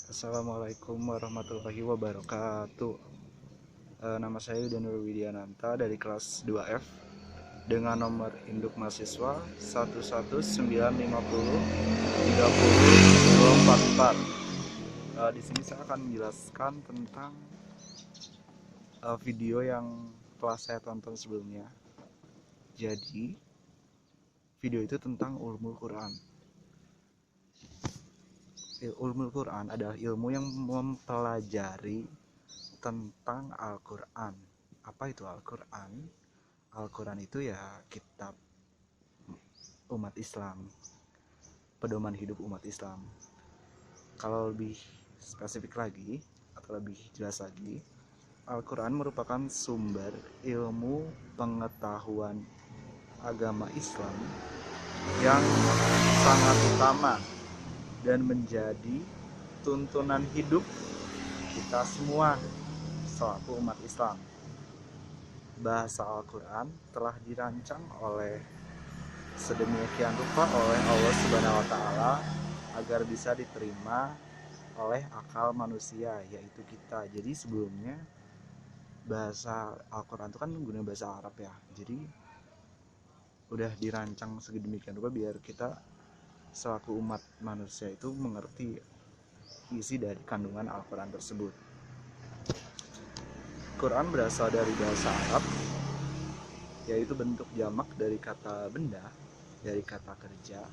Assalamualaikum warahmatullahi wabarakatuh. Nama saya Yudanur Widiananta dari kelas 2F dengan nomor induk mahasiswa 11950 30 244. Di sini saya akan menjelaskan tentang video yang telah saya tonton sebelumnya. Jadi, video itu tentang ulumul Quran. Ulumul Quran adalah ilmu yang mempelajari tentang Al-Quran. Apa itu Al-Quran? Al-Quran itu ya kitab umat Islam, pedoman hidup umat Islam. Kalau lebih spesifik lagi atau lebih jelas lagi, Al-Quran merupakan sumber ilmu pengetahuan agama Islam yang sangat utama dan menjadi tuntunan hidup kita semua selaku umat Islam. Bahasa Al-Quran telah dirancang sedemikian rupa oleh Allah Subhanahu wa Ta'ala agar bisa diterima oleh akal manusia, yaitu kita. Jadi sebelumnya bahasa Al-Quran itu kan menggunakan bahasa Arab ya. Jadi udah dirancang sedemikian rupa biar kita selaku umat manusia itu mengerti isi dari kandungan Al-Quran tersebut. Quran berasal dari bahasa Arab, yaitu bentuk jamak dari kata benda, dari kata kerja,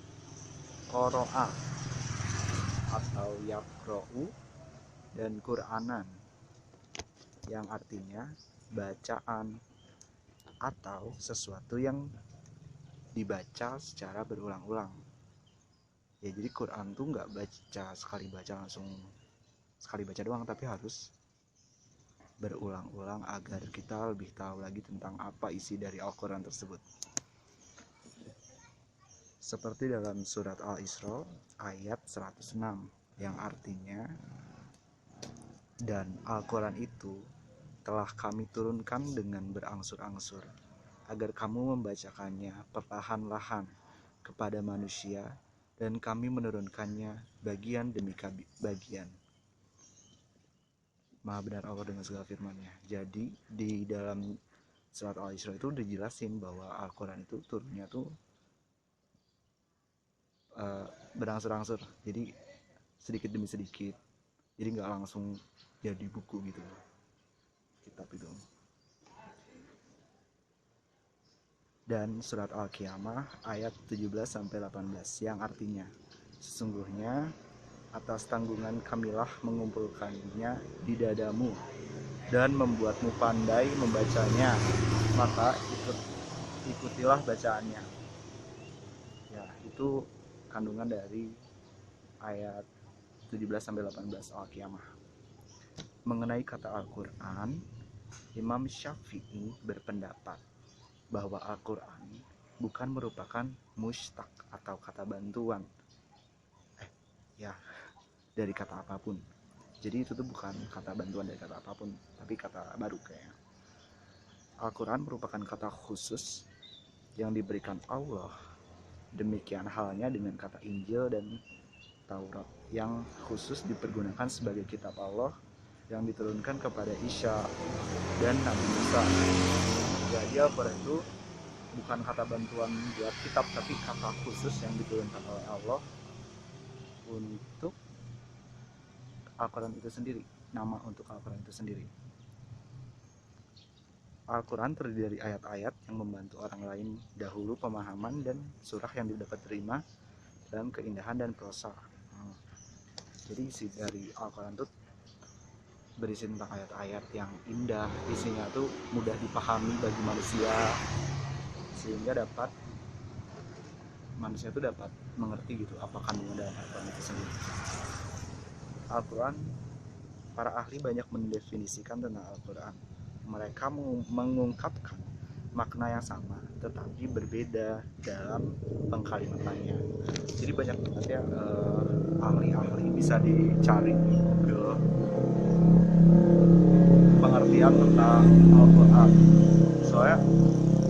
qoro'a atau yaqro'u, dan Qur'anan yang artinya bacaan atau sesuatu yang dibaca secara berulang-ulang. Ya, jadi Quran tuh nggak baca langsung sekali baca doang, tapi harus berulang-ulang agar kita lebih tahu lagi tentang apa isi dari Al-Quran tersebut. Seperti dalam surat Al-Isra ayat 106 yang artinya, dan Al-Quran itu telah kami turunkan dengan berangsur-angsur agar kamu membacakannya perlahan-lahan kepada manusia, dan kami menurunkannya bagian demi bagian. Maha benar Allah dengan segala firman-Nya. Jadi di dalam surat Al-Isra itu dijelasin bahwa Al-Quran itu turunnya tuh berangsur-angsur, jadi sedikit demi sedikit, jadi nggak langsung jadi buku gitu kitab itu. Dan surat Al-Qiyamah ayat 17-18 yang artinya, sesungguhnya atas tanggungan kamilah mengumpulkannya di dadamu dan membuatmu pandai membacanya, maka ikutilah bacaannya. Ya, itu kandungan dari ayat 17-18 Al-Qiyamah. Mengenai kata Al-Quran, Imam Syafi'i berpendapat bahwa Al-Quran bukan merupakan mushtaq atau kata bantuan dari kata apapun. Jadi itu tuh bukan kata bantuan dari kata apapun, tapi kata baru kayaknya. Al-Quran merupakan kata khusus yang diberikan Allah. Demikian halnya dengan kata Injil dan Taurat yang khusus dipergunakan sebagai kitab Allah yang diturunkan kepada Isa dan Nabi Musa. Jadi Al-Quran itu bukan kata bantuan buat kitab, tapi kata khusus yang diturunkan oleh Allah untuk Al-Quran itu sendiri, nama untuk Al-Quran itu sendiri. Al-Quran terdiri dari ayat-ayat yang membantu orang lain dahulu pemahaman dan surah yang didapat terima dalam keindahan dan prosa. Jadi isi dari Al-Quran itu berisi tentang ayat-ayat yang indah, isinya tuh mudah dipahami bagi manusia, sehingga manusia itu dapat mengerti gitu apa kandungan dalam Al-Quran itu sendiri. Al-Quran, para ahli banyak mendefinisikan tentang Al-Quran. Mereka mengungkapkan makna yang sama tetapi berbeda dalam pengkalimatannya. Jadi banyak banget ya ahli-ahli, bisa dicari di Google pengertian tentang Al-Quran. Soalnya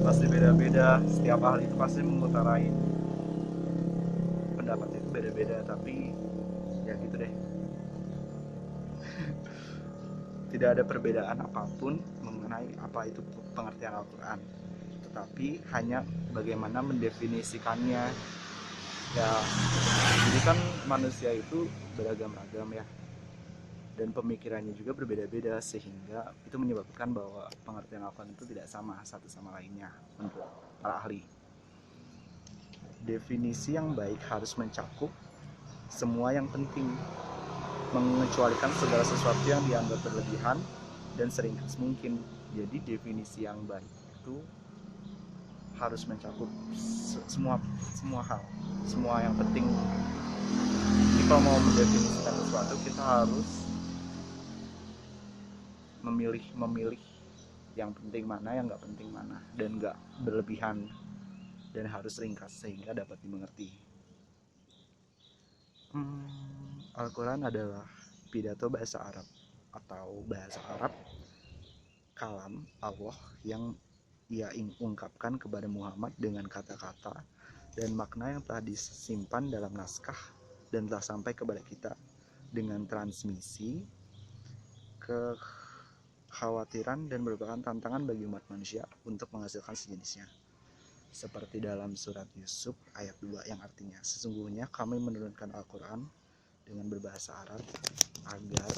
pasti beda-beda, setiap ahli itu pasti mengutarain pendapatnya itu beda-beda, tapi ya gitu deh. Tidak ada perbedaan apapun mengenai apa itu pengertian Al-Quran, tetapi hanya bagaimana mendefinisikannya. Ya, jadi kan manusia itu beragam-agam ya, dan pemikirannya juga berbeda-beda, sehingga itu menyebabkan bahwa pengertian Al-Quran itu tidak sama satu sama lainnya menurut para ahli. Definisi yang baik harus mencakup semua yang penting, mengecualikan segala sesuatu yang dianggap berlebihan dan seringkali mungkin. Jadi definisi yang baik itu harus mencakup semua hal, semua yang penting. Jadi kalau mau mendefinisikan sesuatu, kita harus memilih yang penting mana, yang nggak penting mana, dan nggak berlebihan, dan harus ringkas sehingga dapat dimengerti. Al-Quran adalah pidato bahasa Arab atau bahasa Arab kalam Allah yang ia ungkapkan kepada Muhammad dengan kata-kata dan makna yang telah disimpan dalam naskah dan telah sampai kepada kita dengan transmisi kekhawatiran dan merupakan tantangan bagi umat manusia untuk menghasilkan sejenisnya. Seperti dalam surat Yusuf ayat 2 yang artinya, sesungguhnya kami menurunkan Al-Quran dengan berbahasa Arab agar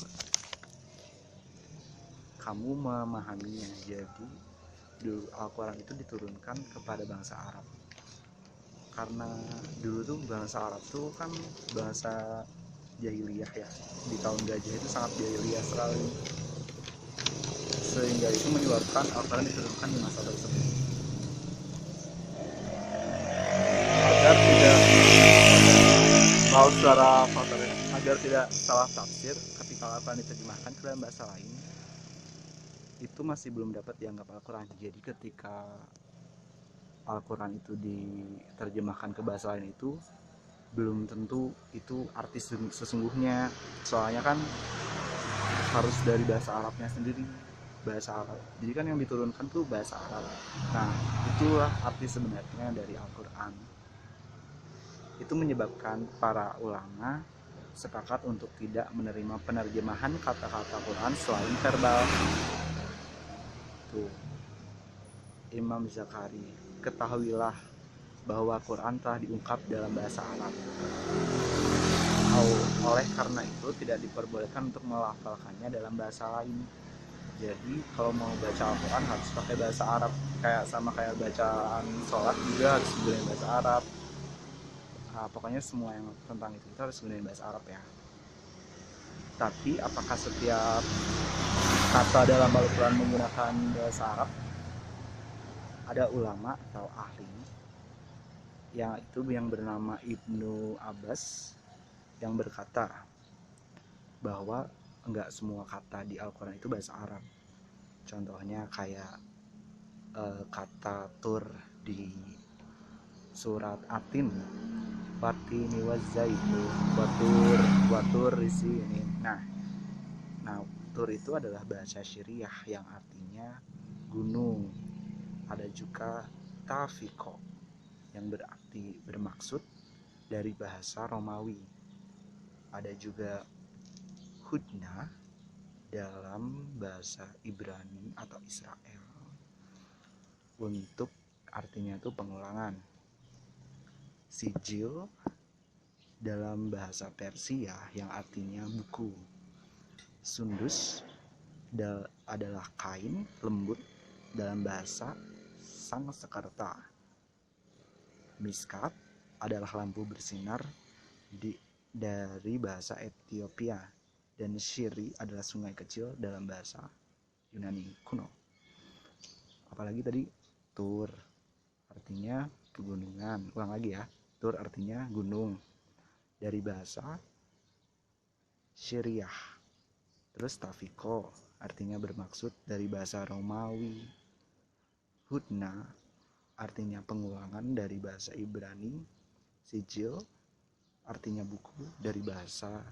kamu memahaminya. Jadi dulu Al-Quran itu diturunkan kepada bangsa Arab, karena dulu tuh bangsa Arab tuh kan bahasa jahiliyah ya, di tahun gajah itu sangat jahiliyah sekali, sehingga itu menyebabkan Al-Quran diturunkan di masa tersebut agar tidak agar tidak salah tafsir ketika Al-Quran diterjemahkan ke dalam bahasa lain, itu masih belum dapat dianggap Al-Quran. Jadi ketika Al-Quran itu diterjemahkan ke bahasa lain, itu belum tentu itu arti sesungguhnya, soalnya kan harus dari bahasa Arabnya sendiri, bahasa Arab. Jadi kan yang diturunkan tuh bahasa Arab. Nah, itulah arti sebenarnya dari Al-Quran. Itu menyebabkan para ulama sepakat untuk tidak menerima penerjemahan kata-kata Quran selain verbal. Tuh, Imam Zakari, ketahuilah bahwa Quran telah diungkap dalam bahasa Arab. Oleh karena itu tidak diperbolehkan untuk melafalkannya dalam bahasa lain. Jadi kalau mau baca Al-Quran harus pakai bahasa Arab, kayak bacaan sholat juga harus gunain bahasa Arab. Nah, pokoknya semua yang tentang itu kita harus gunain bahasa Arab ya. Tapi apakah setiap kata dalam Al-Quran menggunakan bahasa Arab? Ada ulama atau ahli yang bernama Ibnu Abbas yang berkata bahwa enggak semua kata di Al-Quran itu bahasa Arab. Contohnya kayak kata tur di surat Atin, Watini wazaitu, watur risi ini. Nah, tur itu adalah bahasa Syriah yang artinya gunung. Ada juga tafiko yang bermaksud dari bahasa Romawi. Ada juga hudna dalam bahasa Ibrani atau Israel, untuk artinya itu pengulangan. Sijil dalam bahasa Persia yang artinya buku. Sundus adalah kain lembut dalam bahasa Sanskerta. Miskat adalah lampu bersinar dari bahasa Ethiopia, dan Shiri adalah sungai kecil dalam bahasa Yunani kuno. Apalagi tadi Tur artinya pegunungan. Ulang lagi ya, Tur artinya gunung dari bahasa Syriah. Terus Tafiko artinya bermaksud dari bahasa Romawi. Hudna artinya pengulangan dari bahasa Ibrani. Sijil artinya buku dari bahasa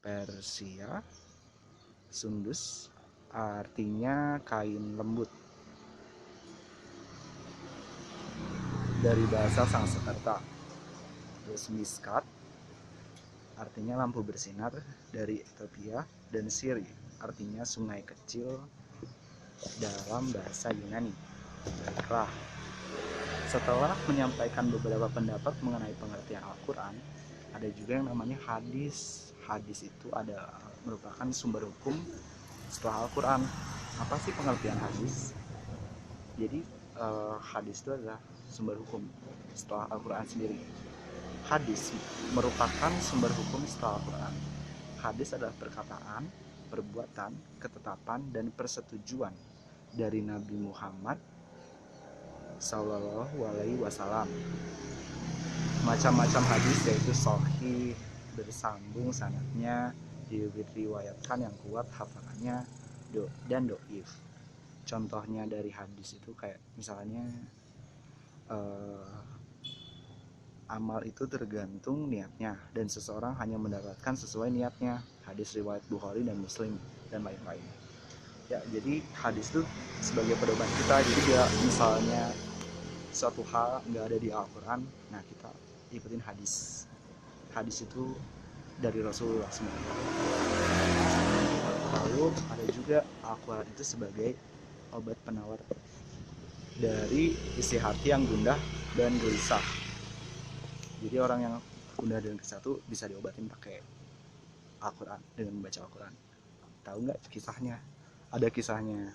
Persia. Sundus artinya kain lembut dari bahasa Sanskerta. Terus miskat artinya lampu bersinar, dari Ethiopia, dan Siri, artinya sungai kecil dalam bahasa Yunani. Baiklah, setelah menyampaikan beberapa pendapat mengenai pengertian Al-Quran, ada juga yang namanya hadis. Hadis itu merupakan sumber hukum setelah Al-Quran. Apa sih pengertian hadis? Jadi hadis itu adalah sumber hukum setelah Al-Quran sendiri. Hadis merupakan sumber hukum setelah Al-Quran. Hadis adalah perkataan, perbuatan, ketetapan, dan persetujuan dari Nabi Muhammad Sallallahu Alaihi Wasallam. Macam-macam hadis yaitu sahih, bersambung sanadnya, diriwayatkan yang kuat hafalannya, dan doif. Contohnya dari hadis itu kayak misalnya amal itu tergantung niatnya, dan seseorang hanya mendapatkan sesuai niatnya. Hadis riwayat Bukhari dan Muslim dan lain-lain. Ya, jadi hadis itu sebagai pedoman kita. Jadi dia misalnya suatu hal nggak ada di Al-Quran, nah kita ikutin hadis. Hadis itu dari Rasulullah sebenarnya. Lalu ada juga Al-Quran itu sebagai obat penawar dari isi hati yang gundah dan gelisah. Jadi orang yang gundah dan gelisah itu bisa diobatin pakai Al-Quran, dengan membaca Al-Quran. Tahu nggak kisahnya? Ada kisahnya.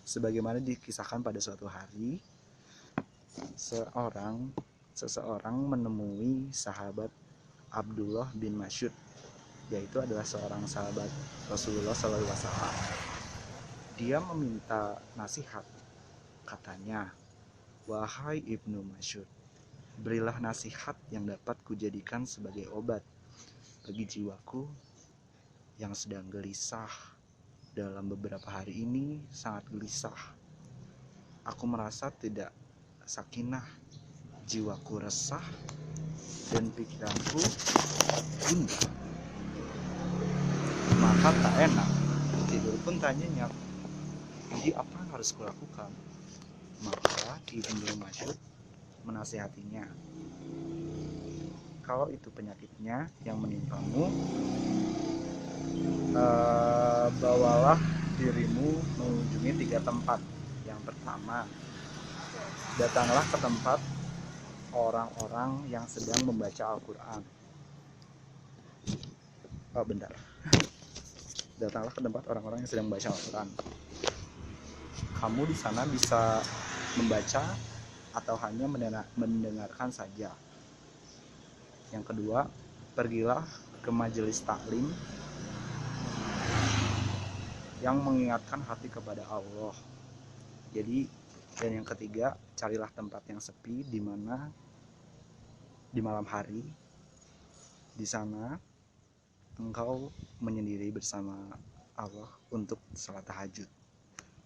Sebagaimana dikisahkan pada suatu hari, seseorang menemui sahabat Abdullah bin Mas'ud, yaitu adalah seorang sahabat Rasulullah SAW. Dia meminta nasihat. Katanya, "Wahai Ibnu Mas'ud, berilah nasihat yang dapat kujadikan sebagai obat bagi jiwaku yang sedang gelisah. Dalam beberapa hari ini sangat gelisah. Aku merasa tidak sakinah, jiwaku resah, dan pikiranku gundah. Maka tak enak, tidur pun tak nyenyak. Jadi apa yang harus kulakukan?" Maka Ibnu Mas'ud menasihatinya, "Kalau itu penyakitnya yang menimpamu, bawalah dirimu mengunjungi 3 tempat. Yang pertama, datanglah ke tempat orang-orang yang sedang membaca Al-Quran." Datanglah ke tempat orang-orang yang sedang membaca Al-Quran. Kamu di sana bisa membaca atau hanya mendengarkan saja. Yang kedua, pergilah ke majelis taklim yang mengingatkan hati kepada Allah. Jadi, dan yang ketiga, carilah tempat yang sepi di mana di malam hari. Di sana engkau menyendiri bersama Allah untuk salat tahajud.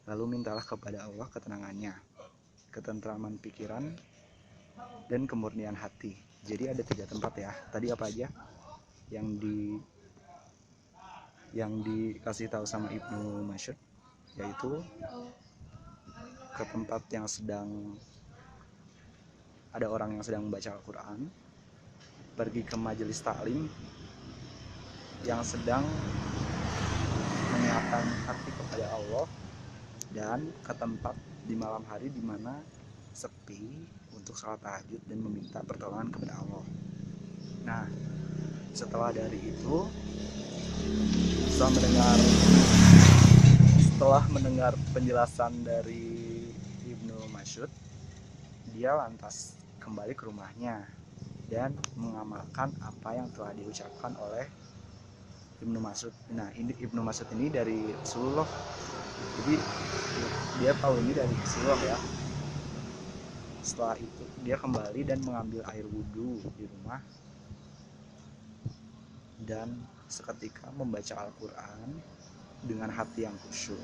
Lalu mintalah kepada Allah ketenangannya, ketentraman pikiran, dan kemurnian hati. Jadi ada 3 tempat ya. Tadi apa aja yang dikasih tahu sama Ibnu Mas'ud? Yaitu ke tempat yang sedang ada orang yang sedang membaca Al-Quran, pergi ke majelis taklim yang sedang mengingatkan hati kepada Allah, dan ke tempat di malam hari di mana sepi untuk salat tahajud dan meminta pertolongan kepada Allah. Nah, setelah dari itu, setelah mendengar penjelasan dari Ibnu Mas'ud, dia lantas kembali ke rumahnya dan mengamalkan apa yang telah diucapkan oleh Ibnu Mas'ud. Nah, ini Ibnu Mas'ud ini dari Rasulullah. Jadi dia tahu ini dari Rasulullah ya. Setelah itu dia kembali dan mengambil air wudhu di rumah dan seketika membaca Al-Quran dengan hati yang khusyuk.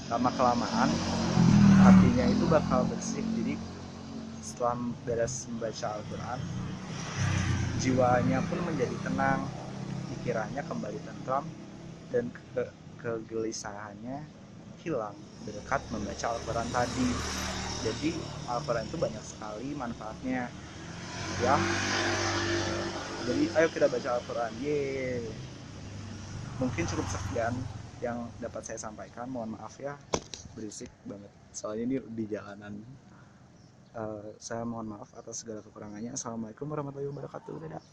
Lama-kelamaan hatinya itu bakal bersih. Jadi setelah beres membaca Al-Quran, jiwanya pun menjadi tenang, pikirannya kembali tentram, dan kegelisahannya hilang berkat membaca Al-Quran tadi. Jadi Al-Quran itu banyak sekali manfaatnya ya. Jadi ayo kita baca Al-Quran. Yeay. Mungkin cukup sekian yang dapat saya sampaikan. Mohon maaf ya, berisik banget. Soalnya ini di jalanan. Saya mohon maaf atas segala kekurangannya. Assalamualaikum warahmatullahi wabarakatuh. Dadah.